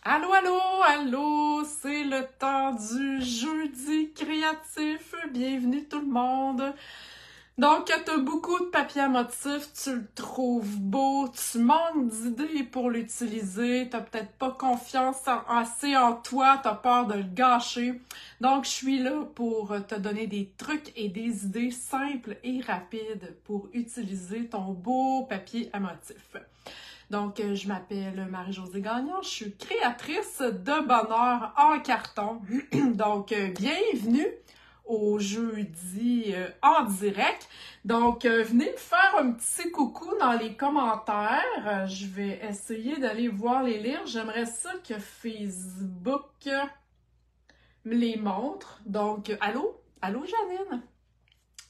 Allô, allô, allô, c'est le temps du jeudi créatif. Bienvenue tout le monde. Donc, t'as beaucoup de papier à motif, tu le trouves beau, tu manques d'idées pour l'utiliser, t'as peut-être pas confiance assez en toi, t'as peur de le gâcher. Donc, je suis là pour te donner des trucs et des idées simples et rapides pour utiliser ton beau papier à motif. Donc, je m'appelle Marie-Josée Gagnon, je suis créatrice de bonheur en carton. Donc, bienvenue au jeudi en direct. Donc, venez me faire un petit coucou dans les commentaires. Je vais essayer d'aller voir les lire. J'aimerais ça que Facebook me les montre. Donc, allô? Allô, Janine?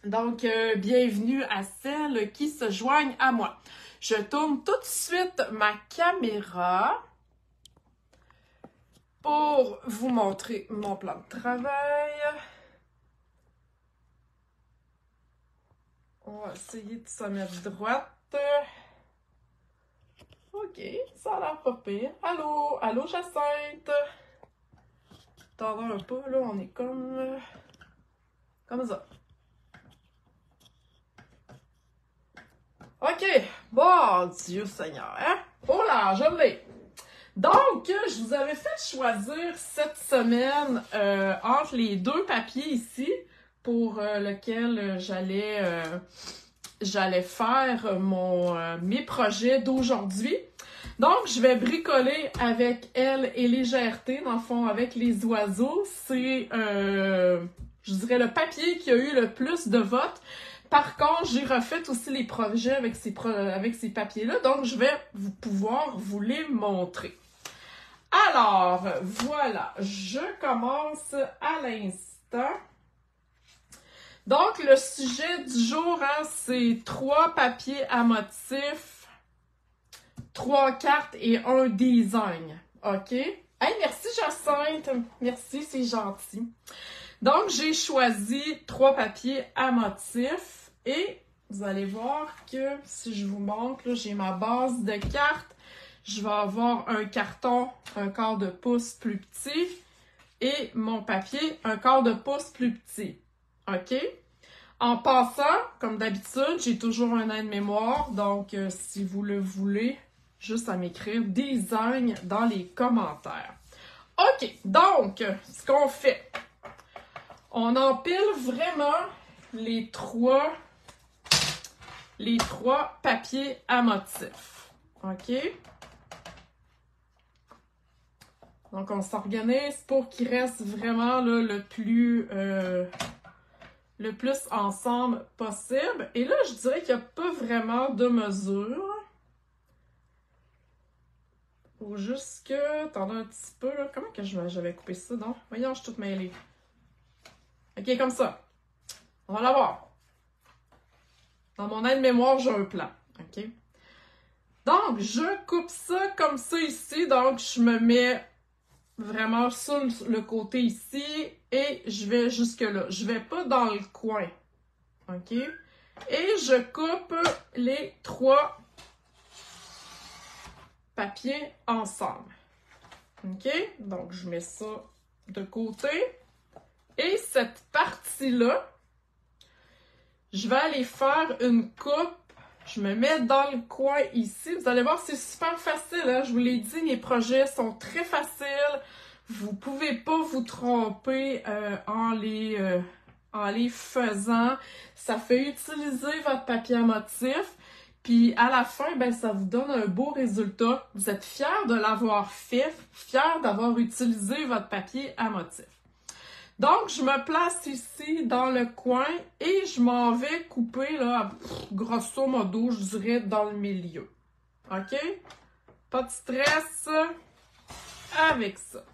Donc, bienvenue à celles qui se joignent à moi. Je tourne tout de suite ma caméra pour vous montrer mon plan de travail. On va essayer de se mettre droite. OK, ça a l'air pas pire. Allô, allô Jacinthe. Attendez un peu, là, on est comme ça. OK, bon Dieu Seigneur, hein? Oh là, je l'ai. Donc, je vous avais fait choisir cette semaine entre les deux papiers ici pour lequel j'allais faire mes projets d'aujourd'hui. Donc, je vais bricoler avec Elle et Légèreté, dans le fond, avec les oiseaux. C'est, je dirais, le papier qui a eu le plus de votes. Par contre, j'ai refait aussi les projets avec ces papiers-là, donc je vais pouvoir vous les montrer. Alors, voilà, je commence à l'instant. Donc, le sujet du jour, hein, c'est 3 papiers à motif, 3 cartes et un design. OK? Hey, merci Jacinthe. Merci, c'est gentil. Donc, j'ai choisi 3 papiers à motif et vous allez voir que si je vous montre, là, j'ai ma base de cartes. Je vais avoir un carton, un quart de pouce plus petit et mon papier, un quart de pouce plus petit. OK? En passant, comme d'habitude, j'ai toujours un aide-mémoire. Donc, si vous le voulez, juste à m'écrire design dans les commentaires. OK, donc, ce qu'on fait, on empile vraiment les trois papiers à motif. OK? Donc, on s'organise pour qu'il reste vraiment là, le plus ensemble possible. Et là, je dirais qu'il n'y a pas vraiment de mesure. Ou juste que... Attendez un petit peu, là. Comment que j'avais coupé ça, donc? Voyons, je suis toute mêlée. OK, comme ça. On va l'avoir. Dans mon aide-mémoire, j'ai un plan. OK? Donc, je coupe ça comme ça ici. Donc, je me mets vraiment sur le côté ici et je vais jusque là. Je vais pas dans le coin. OK? Et je coupe les 3 papiers ensemble. OK? Donc, je mets ça de côté. Et cette partie-là, je vais aller faire une coupe. Je me mets dans le coin ici. Vous allez voir, c'est super facile. Hein? Je vous l'ai dit, mes projets sont très faciles. Vous ne pouvez pas vous tromper en les faisant. Ça fait utiliser votre papier à motif. Puis à la fin, ben, ça vous donne un beau résultat. Vous êtes fiers de l'avoir fait, fiers d'avoir utilisé votre papier à motif. Donc, je me place ici dans le coin et je m'en vais couper, là, grosso modo, je dirais, dans le milieu. OK? Pas de stress avec ça.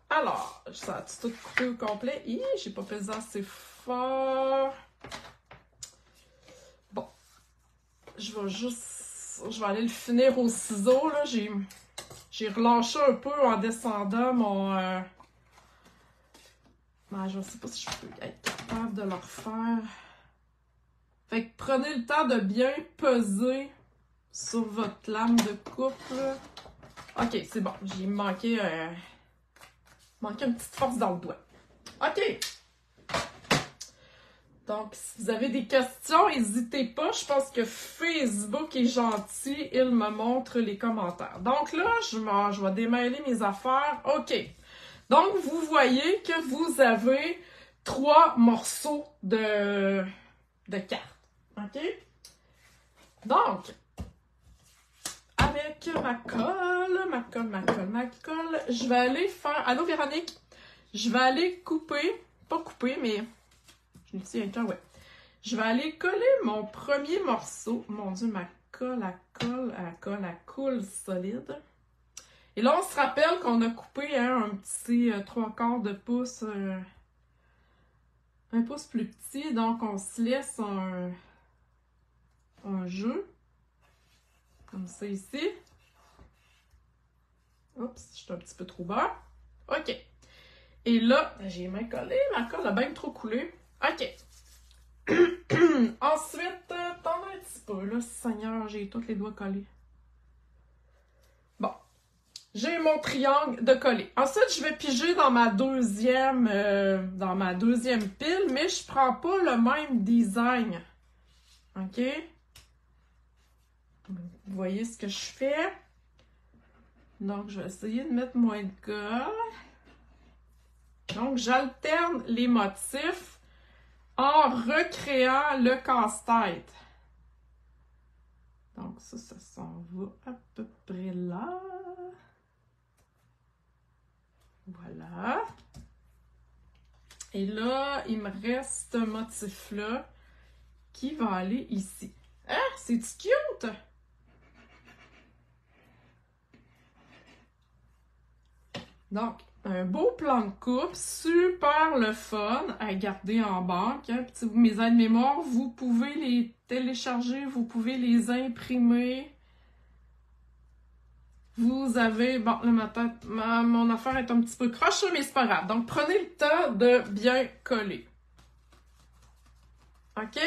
Alors, ça a tout coupé au complet. Hi, j'ai pas pesé assez fort. Bon. Je vais aller le finir au ciseau, là. J'ai relâché un peu en descendant mon... je ne sais pas si je peux être capable de le refaire. Fait que prenez le temps de bien peser sur votre lame de coupe. Là. OK, c'est bon. J'ai manqué une petite force dans le doigt. OK. Donc, si vous avez des questions, n'hésitez pas. Je pense que Facebook est gentil. Il me montre les commentaires. Donc là, je vais démêler mes affaires. OK. Donc, vous voyez que vous avez 3 morceaux de cartes. OK? Donc, avec ma colle, je vais aller faire... Allô, Véronique? Je vais aller couper... Pas couper, mais... Je l'ai ici avec un, ouais. Je vais aller coller mon premier morceau. Mon Dieu, ma colle, elle coule solide. Et là, on se rappelle qu'on a coupé un petit 3/4 de pouce, un pouce plus petit. Donc, on se laisse un jeu. Comme ça ici. Oups, je suis un petit peu trop bas. OK. Et là, j'ai main collée. Ma colle a bien trop coulé. OK. Ensuite, attends un petit peu. Là, Seigneur, j'ai tous les doigts collés. Bon. J'ai mon triangle de coller. Ensuite, je vais piger dans ma deuxième pile, mais je prends pas le même design. OK? Vous voyez ce que je fais? Donc, je vais essayer de mettre moins de colle. Donc, j'alterne les motifs en recréant le casse-tête. Donc, ça s'en va à peu près là. Voilà. Et là, il me reste ce motif-là qui va aller ici. Ah, c'est-tu cute? Donc, un beau plan de coupe, super le fun à garder en banque. Hein. Puis, mes aides-mémoires, vous pouvez les télécharger, vous pouvez les imprimer. Vous avez... Bon, là, mon affaire est un petit peu croche, mais c'est pas grave. Donc, prenez le temps de bien coller. OK?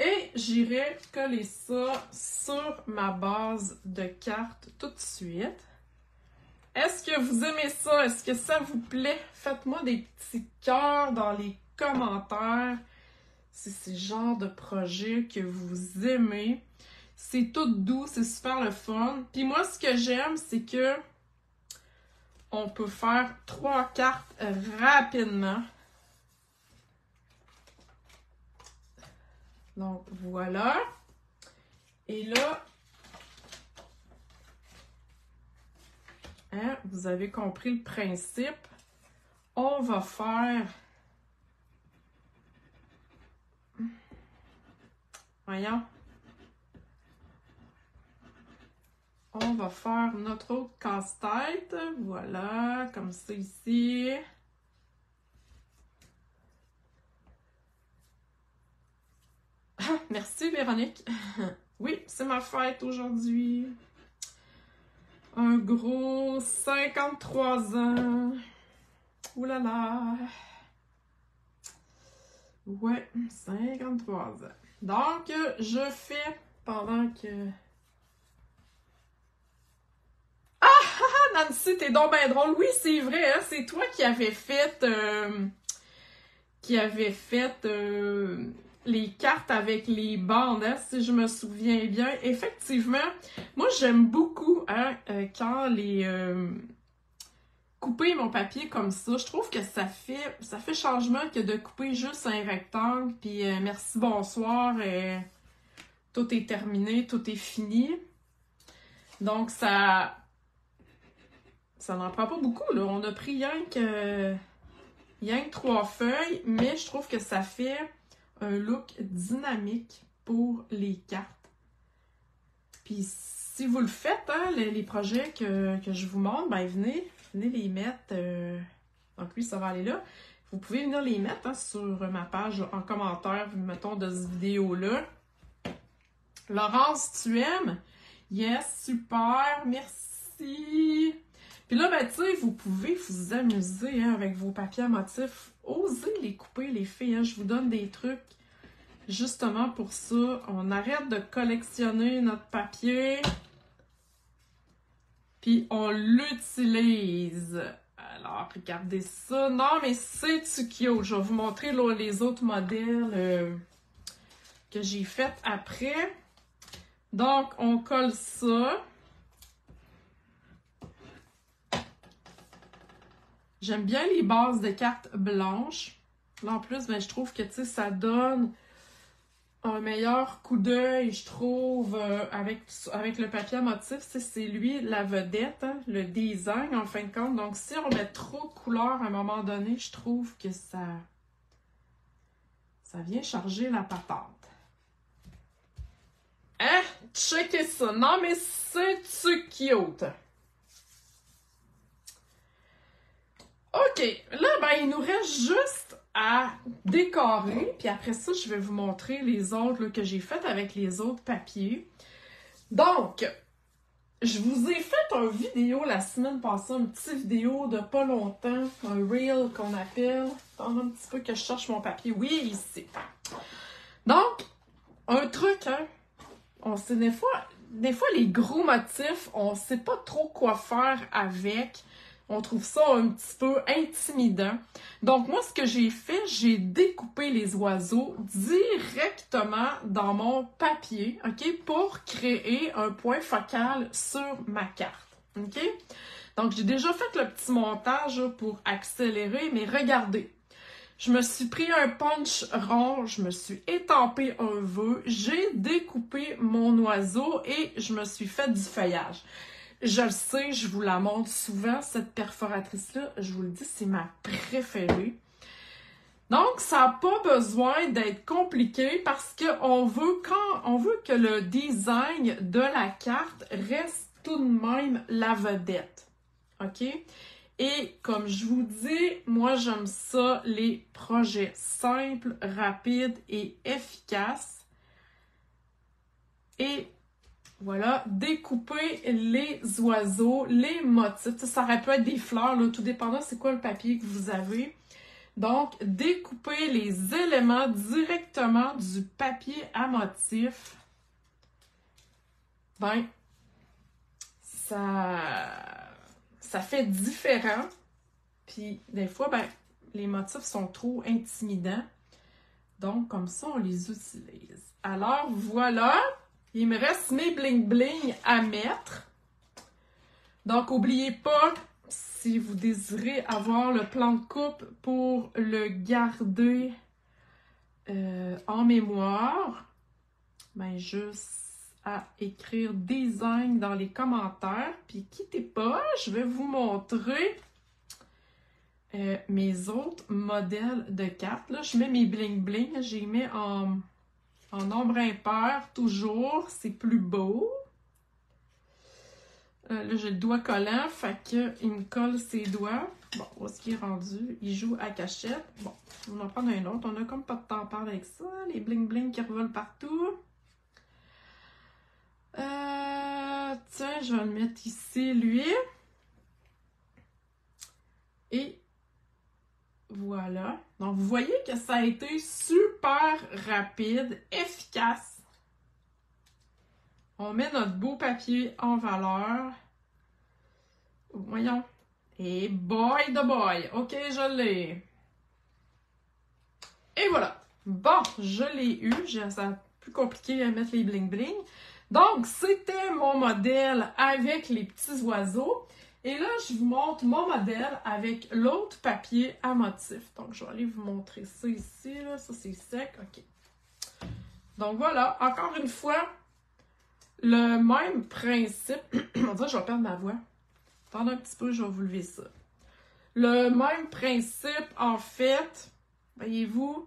Et j'irai coller ça sur ma base de cartes tout de suite. Est-ce que vous aimez ça? Est-ce que ça vous plaît? Faites-moi des petits cœurs dans les commentaires si c'est le genre de projet que vous aimez. C'est tout doux, c'est super le fun. Puis moi, ce que j'aime, c'est que on peut faire 3 cartes rapidement. Donc, voilà. Et là, hein, vous avez compris le principe. On va faire... Voyons. On va faire notre autre casse-tête. Voilà, comme ça ici. Ah, merci Véronique. Oui, c'est ma fête aujourd'hui. Un gros 53 ans. Ouh là là. Ouais, 53 ans. Donc, je fais pendant que... Ah, Nancy, t'es donc bien drôle. Oui, c'est vrai, hein? C'est toi qui avais fait... les cartes avec les bandes, hein, si je me souviens bien. Effectivement, moi, j'aime beaucoup hein, quand les... couper mon papier comme ça. Je trouve que ça fait changement que de couper juste un rectangle, puis merci, bonsoir, tout est terminé, tout est fini. Donc, ça n'en prend pas beaucoup, là. On a pris rien que 3 feuilles, mais je trouve que ça fait un look dynamique pour les cartes. Puis si vous le faites, hein, les projets que je vous montre, ben venez les mettre. Donc lui, ça va aller là. Vous pouvez venir les mettre hein, sur ma page en commentaire, mettons, de cette vidéo-là. Laurence, tu aimes? Yes, super, merci! Puis là, ben, tu sais, vous pouvez vous amuser hein, avec vos papiers à motifs. Osez les couper, les filles. Hein. Je vous donne des trucs justement pour ça. On arrête de collectionner notre papier. puis on l'utilise. Alors, regardez ça. Non, mais c'est-tu cute? Je vais vous montrer là, les autres modèles que j'ai fait après. Donc, on colle ça. J'aime bien les bases de cartes blanches. Là, en plus, ben, je trouve que ça donne un meilleur coup d'œil, je trouve, avec le papier à motif. C'est lui la vedette, hein, le design, en fin de compte. Donc, si on met trop de couleurs à un moment donné, je trouve que ça vient charger la patente. Hein? Checkez ça! Non, mais c'est-tu cute? OK, là, ben, il nous reste juste à décorer, puis après ça, je vais vous montrer les autres là, que j'ai fait avec les autres papiers. Donc, je vous ai fait une vidéo la semaine passée, une petite vidéo de pas longtemps, un reel qu'on appelle. Attends un petit peu que je cherche mon papier. Oui, ici. Donc, un truc, hein, on sait des fois, les gros motifs, on sait pas trop quoi faire avec. On trouve ça un petit peu intimidant. Donc, moi, ce que j'ai fait, j'ai découpé les oiseaux directement dans mon papier, OK, pour créer un point focal sur ma carte, OK? Donc, j'ai déjà fait le petit montage pour accélérer, mais regardez. Je me suis pris un punch rond, je me suis étampé un vœu, j'ai découpé mon oiseau et je me suis fait du feuillage. Je le sais, je vous la montre souvent, cette perforatrice-là. Je vous le dis, c'est ma préférée. Donc, ça n'a pas besoin d'être compliqué parce qu'on veut, que le design de la carte reste tout de même la vedette. OK? Et comme je vous dis, moi, j'aime ça, les projets simples, rapides et efficaces. Et voilà, découper les oiseaux, les motifs. Ça aurait pu être des fleurs, là, tout dépendant c'est quoi le papier que vous avez. Donc, découper les éléments directement du papier à motif. Ben, ça fait différent. Puis, des fois, ben, les motifs sont trop intimidants. Donc, comme ça, on les utilise. Alors, voilà. Il me reste mes bling-bling à mettre. Donc, n'oubliez pas, si vous désirez avoir le plan de coupe pour le garder en mémoire, ben juste à écrire design dans les commentaires. Puis, quittez pas, je vais vous montrer mes autres modèles de cartes. Là, je mets mes bling-bling, j'ai mis en nombre impair, toujours, c'est plus beau. Là, j'ai le doigt collant, fait qu'il me colle ses doigts. Bon, où est-ce qu'il est rendu? Il joue à cachette. Bon, on va en prendre un autre. On a comme pas de temps à parler avec ça. Les bling-bling qui revolent partout. Tiens, je vais le mettre ici, lui. Et voilà. Donc, vous voyez que ça a été super rapide, efficace. On met notre beau papier en valeur. Voyons. Et boy de boy. OK, je l'ai. Et voilà. Bon, je l'ai eu. C'est plus compliqué à mettre les bling-bling. Donc, c'était mon modèle avec les petits oiseaux. Et là, je vous montre mon modèle avec l'autre papier à motif. Donc, je vais aller vous montrer ça ici. Là. Ça, c'est sec. OK. Donc, voilà. Encore une fois, le même principe. On va dire, je vais perdre ma voix. Attendez un petit peu, je vais vous lever ça. Le même principe, en fait, voyez-vous.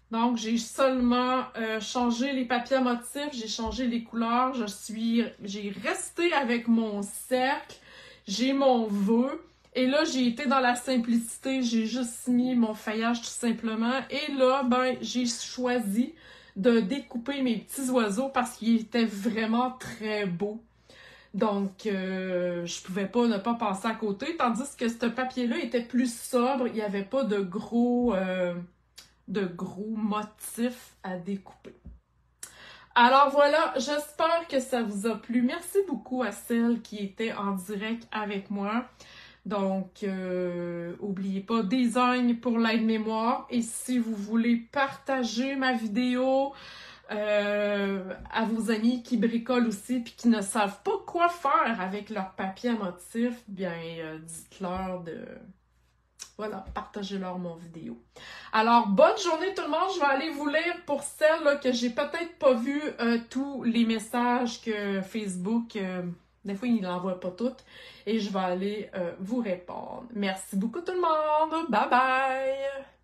Donc, j'ai seulement changé les papiers à motif, j'ai changé les couleurs, j'ai resté avec mon cercle, j'ai mon vœu, et là, j'ai été dans la simplicité, j'ai juste mis mon feuillage tout simplement, et là, ben, j'ai choisi de découper mes petits oiseaux parce qu'ils étaient vraiment très beaux. Donc, je pouvais pas ne pas passer à côté, tandis que ce papier-là était plus sobre, il n'y avait pas de gros motifs à découper. Alors voilà, j'espère que ça vous a plu. Merci beaucoup à celles qui étaient en direct avec moi. Donc, oubliez pas, design pour l'aide-mémoire. Et si vous voulez partager ma vidéo à vos amis qui bricolent aussi puis qui ne savent pas quoi faire avec leur papier à motif, bien, dites-leur de... Voilà, partagez-leur mon vidéo. Alors, bonne journée tout le monde. Je vais aller vous lire pour celles là, que j'ai peut-être pas vu tous les messages que Facebook, des fois, il n'envoie pas toutes. Et je vais aller vous répondre. Merci beaucoup tout le monde. Bye bye!